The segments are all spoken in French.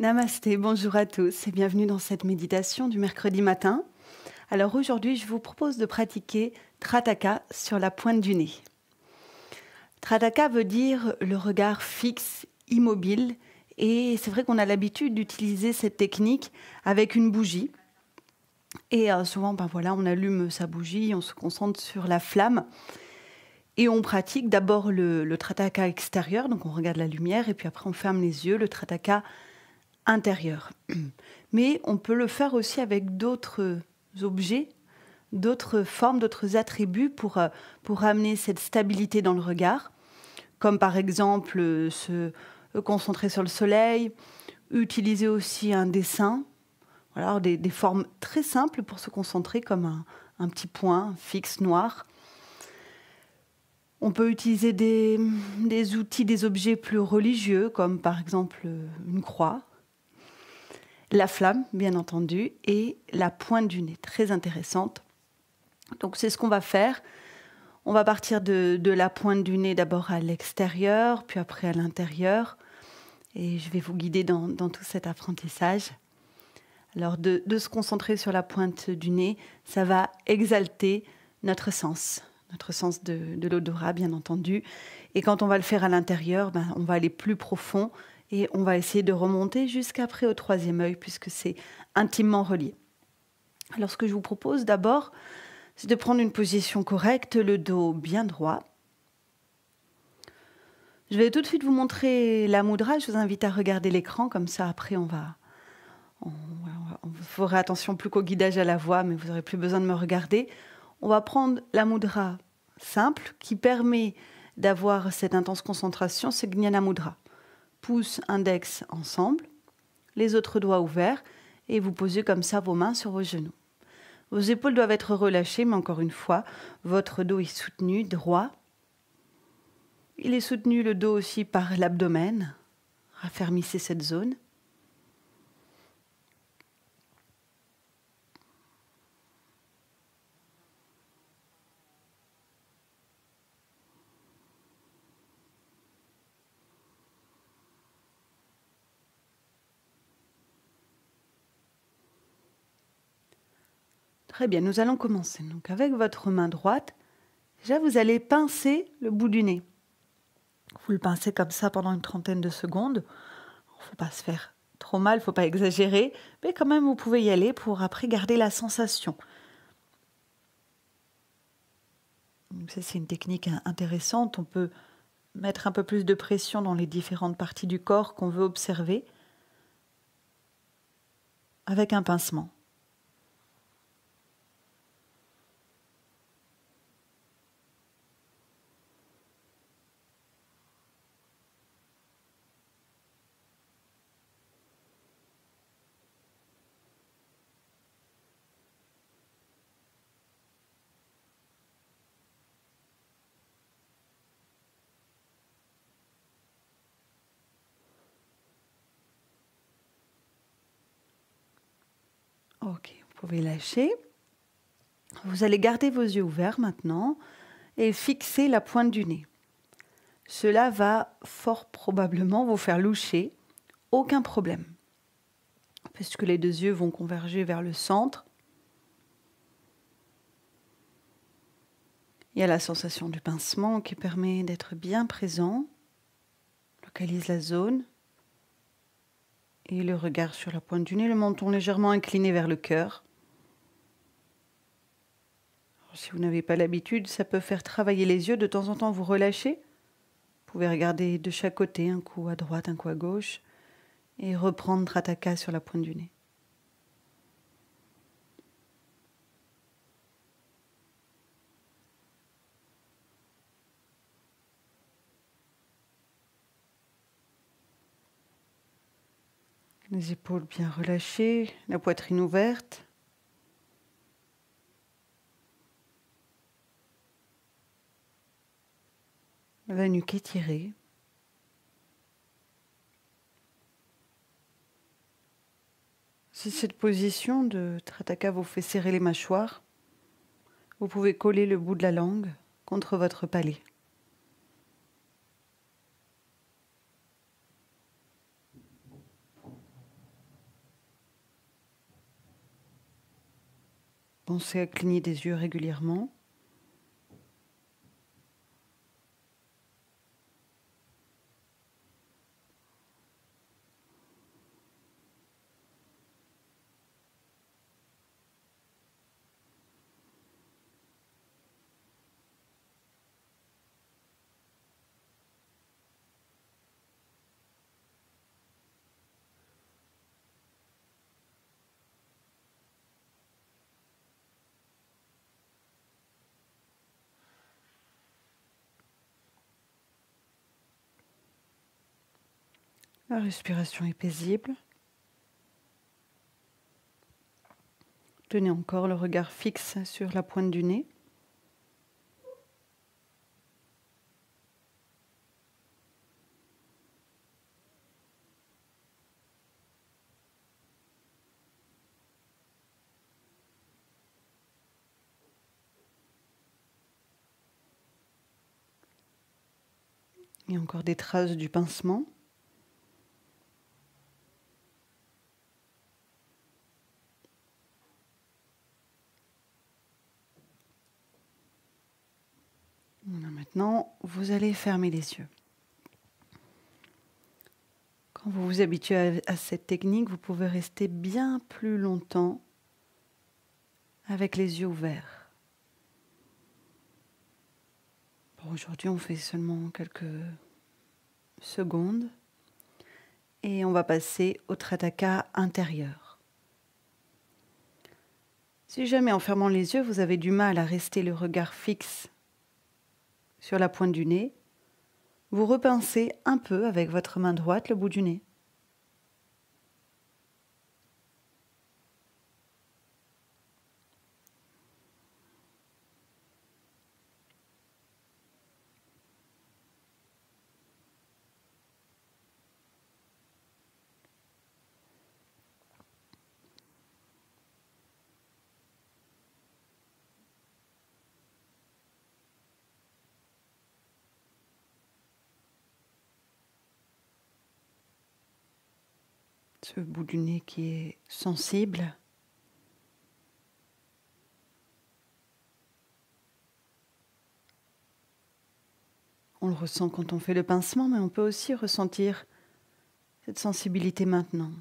Namasté, bonjour à tous et bienvenue dans cette méditation du mercredi matin. Alors aujourd'hui, je vous propose de pratiquer Trataka sur la pointe du nez. Trataka veut dire le regard fixe, immobile, et c'est vrai qu'on a l'habitude d'utiliser cette technique avec une bougie. Et souvent, on allume sa bougie, on se concentre sur la flamme et on pratique d'abord le Trataka extérieur, donc on regarde la lumière et puis après on ferme les yeux, le Trataka intérieur. Mais on peut le faire aussi avec d'autres objets, d'autres formes, d'autres attributs pour amener cette stabilité dans le regard, comme par exemple se concentrer sur le soleil, utiliser aussi un dessin, voilà, des formes très simples pour se concentrer comme un petit point fixe noir. On peut utiliser des outils, des objets plus religieux, comme par exemple une croix, la flamme, bien entendu, et la pointe du nez, très intéressante. Donc c'est ce qu'on va faire. On va partir de la pointe du nez d'abord à l'extérieur, puis après à l'intérieur. Et je vais vous guider dans tout cet apprentissage. Alors de se concentrer sur la pointe du nez, ça va exalter notre sens de l'odorat, bien entendu. Et quand on va le faire à l'intérieur, on va aller plus profond et on va essayer de remonter jusqu'après au troisième œil, puisque c'est intimement relié. Alors ce que je vous propose d'abord, c'est de prendre une position correcte, le dos bien droit. Je vais tout de suite vous montrer la mudra. Je vous invite à regarder l'écran, comme ça après on fera attention plus qu'au guidage à la voix, mais vous n'aurez plus besoin de me regarder. On va prendre la mudra simple qui permet d'avoir cette intense concentration, c'est Jnana Mudra. Pouce, index ensemble, les autres doigts ouverts et vous posez comme ça vos mains sur vos genoux. Vos épaules doivent être relâchées, mais encore une fois, votre dos est soutenu, droit. Il est soutenu le dos aussi par l'abdomen. Raffermissez cette zone. Très bien, nous allons commencer. Donc avec votre main droite, déjà vous allez pincer le bout du nez. Vous le pincez comme ça pendant une trentaine de secondes. Il ne faut pas se faire trop mal, il ne faut pas exagérer, mais quand même vous pouvez y aller pour après garder la sensation. C'est une technique intéressante, on peut mettre un peu plus de pression dans les différentes parties du corps qu'on veut observer avec un pincement. Ok, vous pouvez lâcher. Vous allez garder vos yeux ouverts maintenant et fixer la pointe du nez. Cela va fort probablement vous faire loucher, aucun problème, puisque les deux yeux vont converger vers le centre. Il y a la sensation du pincement qui permet d'être bien présent. Localise la zone. Et le regard sur la pointe du nez, le menton légèrement incliné vers le cœur. Alors, si vous n'avez pas l'habitude, ça peut faire travailler les yeux. De temps en temps, vous relâchez. Vous pouvez regarder de chaque côté, un coup à droite, un coup à gauche. Et reprendre Trataka sur la pointe du nez. Les épaules bien relâchées, la poitrine ouverte. La nuque étirée. Si cette position de Trataka vous fait serrer les mâchoires, vous pouvez coller le bout de la langue contre votre palais. Pensez à cligner des yeux régulièrement. La respiration est paisible. Tenez encore le regard fixe sur la pointe du nez. Et encore des traces du pincement. Maintenant, vous allez fermer les yeux. Quand vous vous habituez à cette technique, vous pouvez rester bien plus longtemps avec les yeux ouverts. Bon, aujourd'hui, on fait seulement quelques secondes et on va passer au Trataka intérieur. Si jamais en fermant les yeux, vous avez du mal à rester le regard fixe sur la pointe du nez, vous repincez un peu avec votre main droite le bout du nez. Ce bout du nez qui est sensible. On le ressent quand on fait le pincement, mais on peut aussi ressentir cette sensibilité maintenant.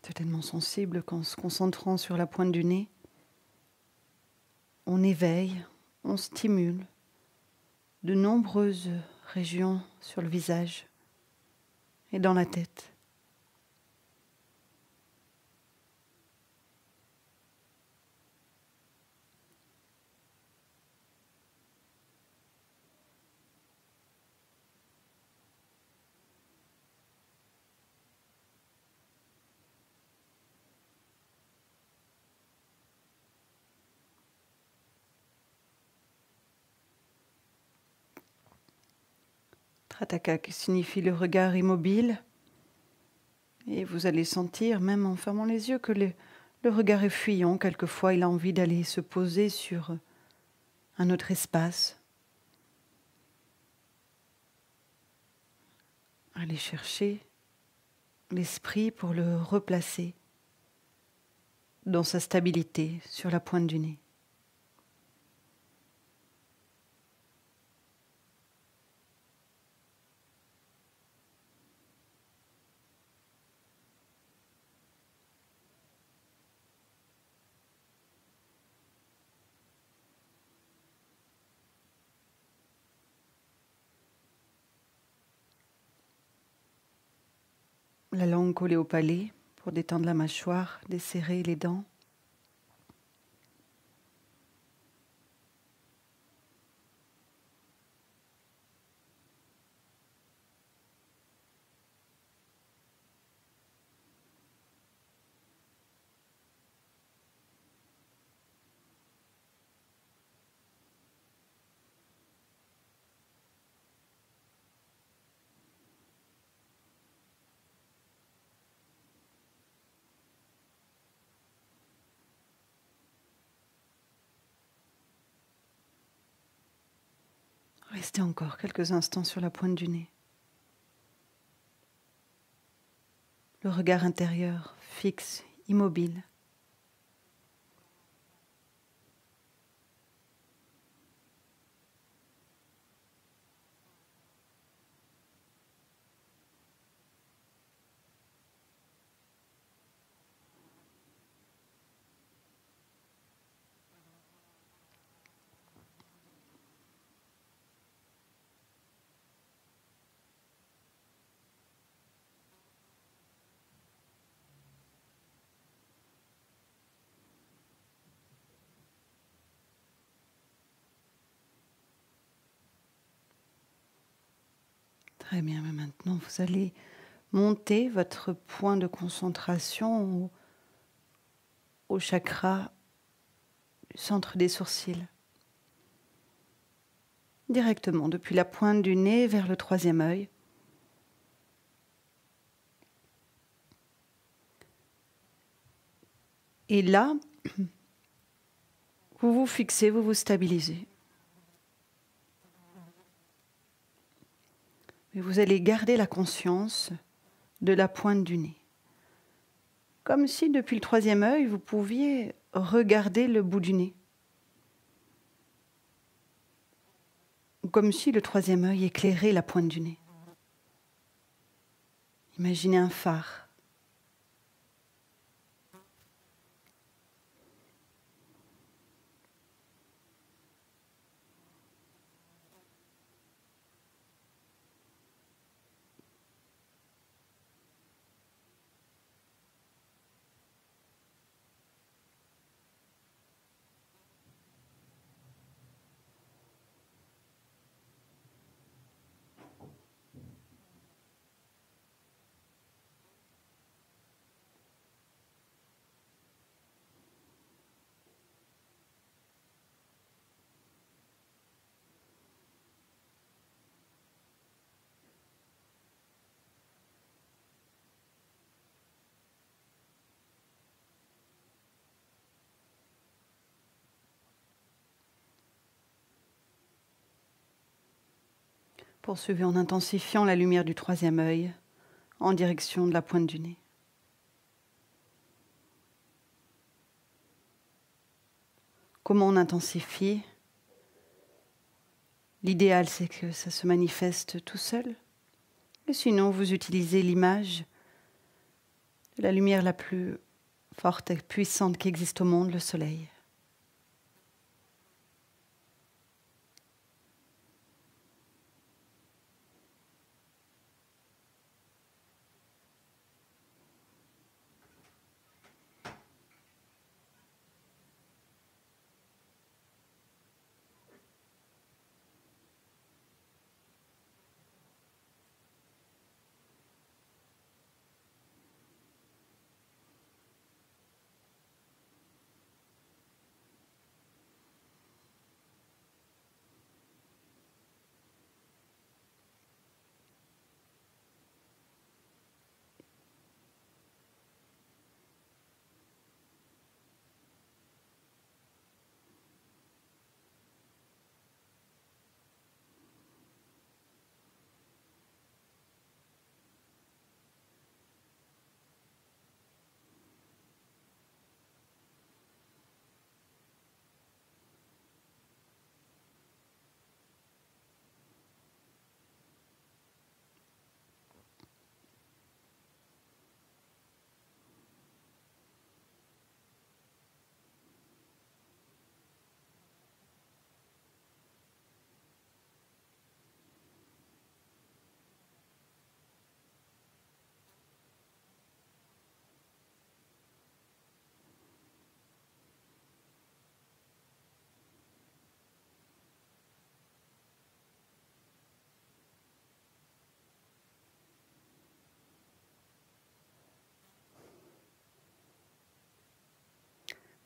C'est tellement sensible qu'en se concentrant sur la pointe du nez, on éveille, on stimule de nombreuses régions sur le visage et dans la tête. Trataka qui signifie le regard immobile. Et vous allez sentir, même en fermant les yeux, que le regard est fuyant. Quelquefois, il a envie d'aller se poser sur un autre espace. Aller chercher l'esprit pour le replacer dans sa stabilité sur la pointe du nez. La langue collée au palais pour détendre la mâchoire, desserrer les dents. Restez encore quelques instants sur la pointe du nez. Le regard intérieur, fixe, immobile. Très bien, mais maintenant vous allez monter votre point de concentration au chakra du centre des sourcils. Directement depuis la pointe du nez vers le troisième œil. Et là, vous vous fixez, vous vous stabilisez. Mais vous allez garder la conscience de la pointe du nez. Comme si depuis le troisième œil, vous pouviez regarder le bout du nez. Ou comme si le troisième œil éclairait la pointe du nez. Imaginez un phare. Poursuivez en intensifiant la lumière du troisième œil en direction de la pointe du nez. Comment on intensifie? L'idéal, c'est que ça se manifeste tout seul. Et sinon, vous utilisez l'image de la lumière la plus forte et puissante qui existe au monde, le soleil.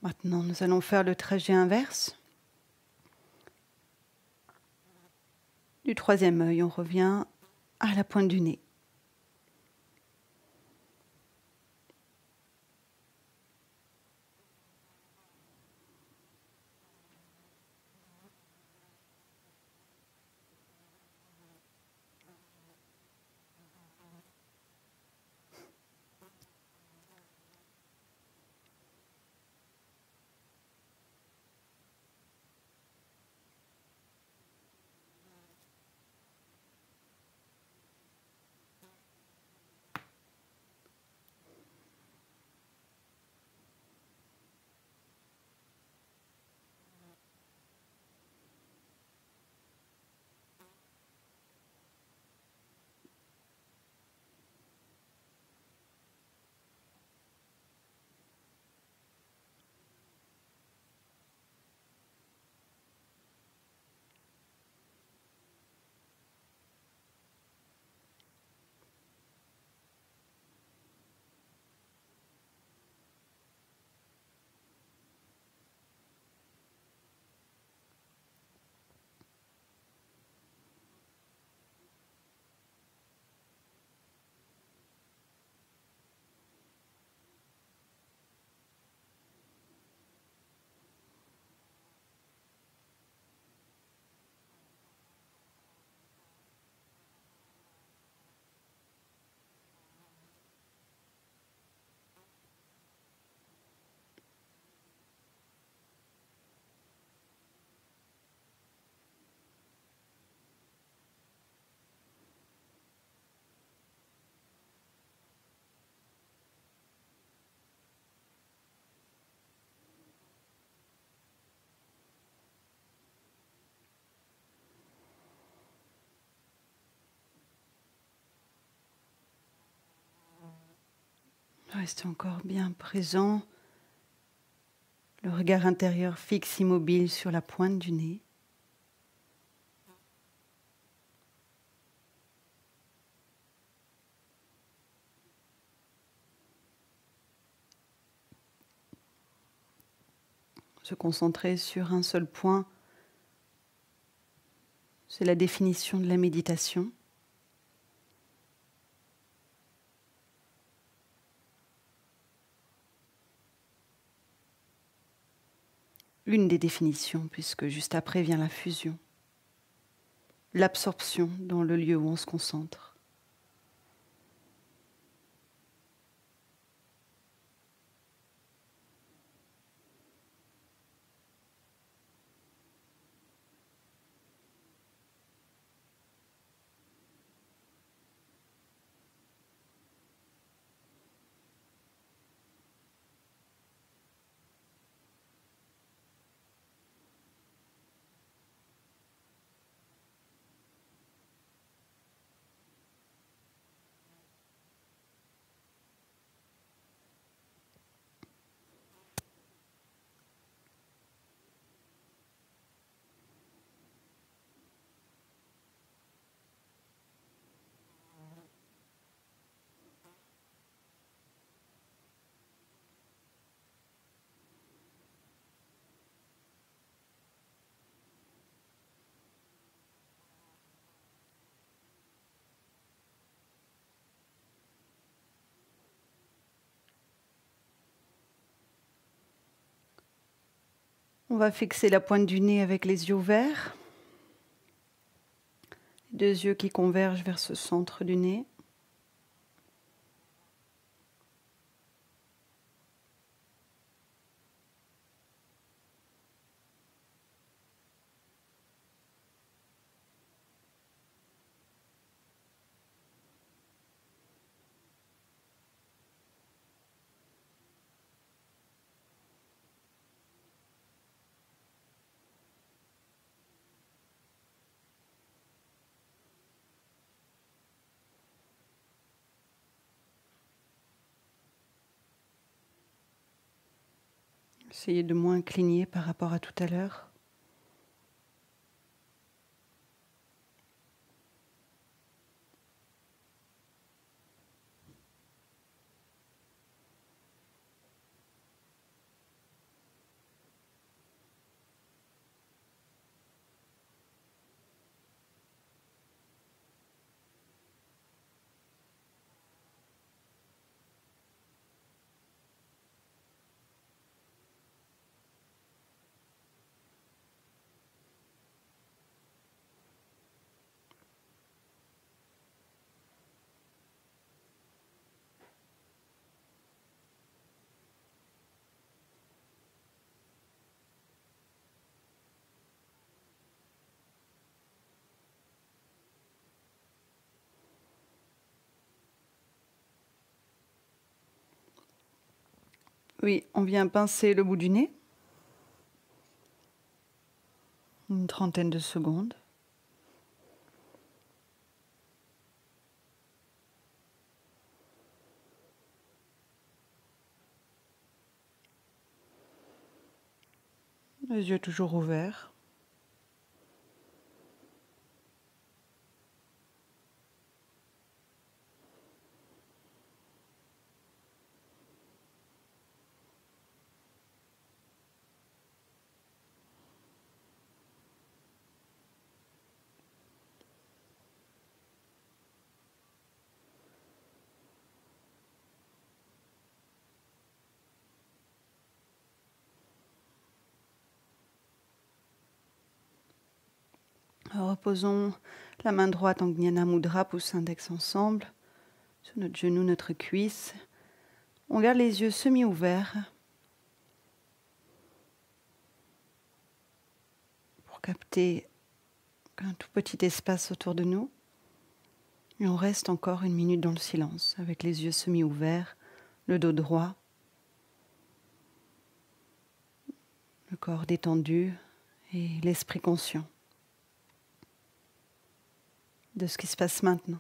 Maintenant, nous allons faire le trajet inverse. Du troisième œil, on revient à la pointe du nez. Restez encore bien présent, le regard intérieur fixe, immobile sur la pointe du nez. Se concentrer sur un seul point, c'est la définition de la méditation. Une des définitions, puisque juste après vient la fusion, l'absorption dans le lieu où on se concentre. On va fixer la pointe du nez avec les yeux ouverts. Deux yeux qui convergent vers ce centre du nez. Essayez de moins cligner par rapport à tout à l'heure. Oui, on vient pincer le bout du nez. Une trentaine de secondes. Les yeux toujours ouverts. Reposons la main droite en Jnana Mudra, pouce index ensemble, sur notre genou, notre cuisse. On garde les yeux semi-ouverts pour capter un tout petit espace autour de nous. Et on reste encore une minute dans le silence, avec les yeux semi-ouverts, le dos droit, le corps détendu et l'esprit conscient de ce qui se passe maintenant.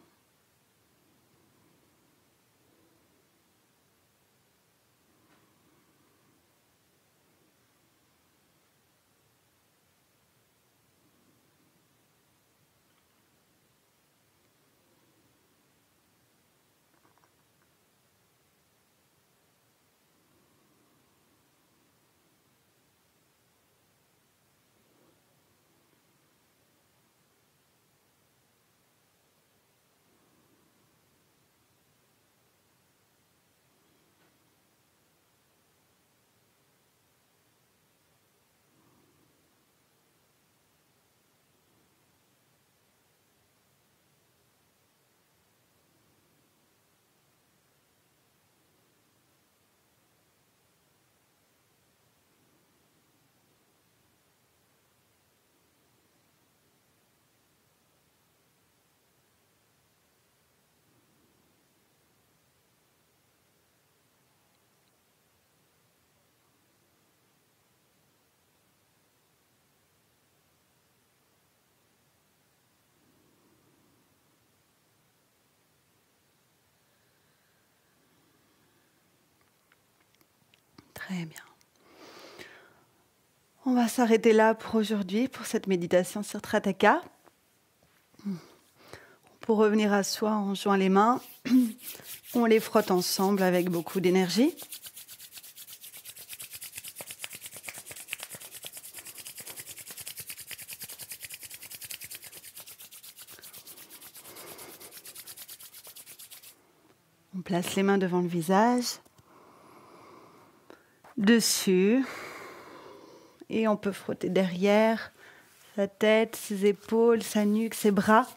Très bien. On va s'arrêter là pour aujourd'hui, pour cette méditation sur Trataka. Pour revenir à soi, on joint les mains. On les frotte ensemble avec beaucoup d'énergie. On place les mains devant le visage, dessus, et on peut frotter derrière, sa tête, ses épaules, sa nuque, ses bras.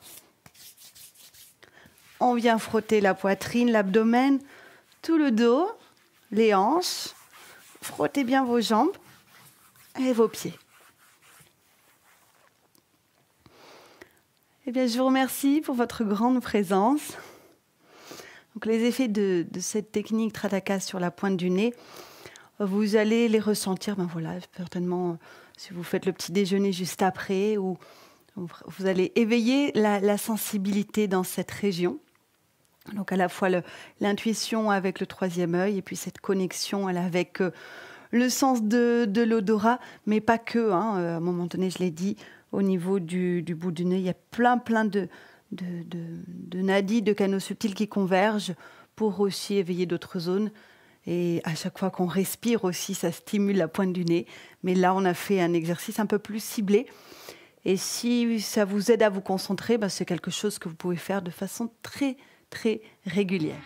On vient frotter la poitrine, l'abdomen, tout le dos, les hanches. Frottez bien vos jambes et vos pieds. Eh bien, je vous remercie pour votre grande présence. Donc, les effets de cette technique Trataka sur la pointe du nez, vous allez les ressentir, certainement, si vous faites le petit déjeuner juste après, ou vous allez éveiller la sensibilité dans cette région. Donc à la fois l'intuition avec le troisième œil et puis cette connexion avec le sens de l'odorat, mais pas que. À un moment donné, je l'ai dit, au niveau du bout du nez, il y a plein de nadis, de canaux subtils qui convergent pour aussi éveiller d'autres zones. Et à chaque fois qu'on respire aussi, ça stimule la pointe du nez. Mais là, on a fait un exercice un peu plus ciblé. Et si ça vous aide à vous concentrer, c'est quelque chose que vous pouvez faire de façon très régulière.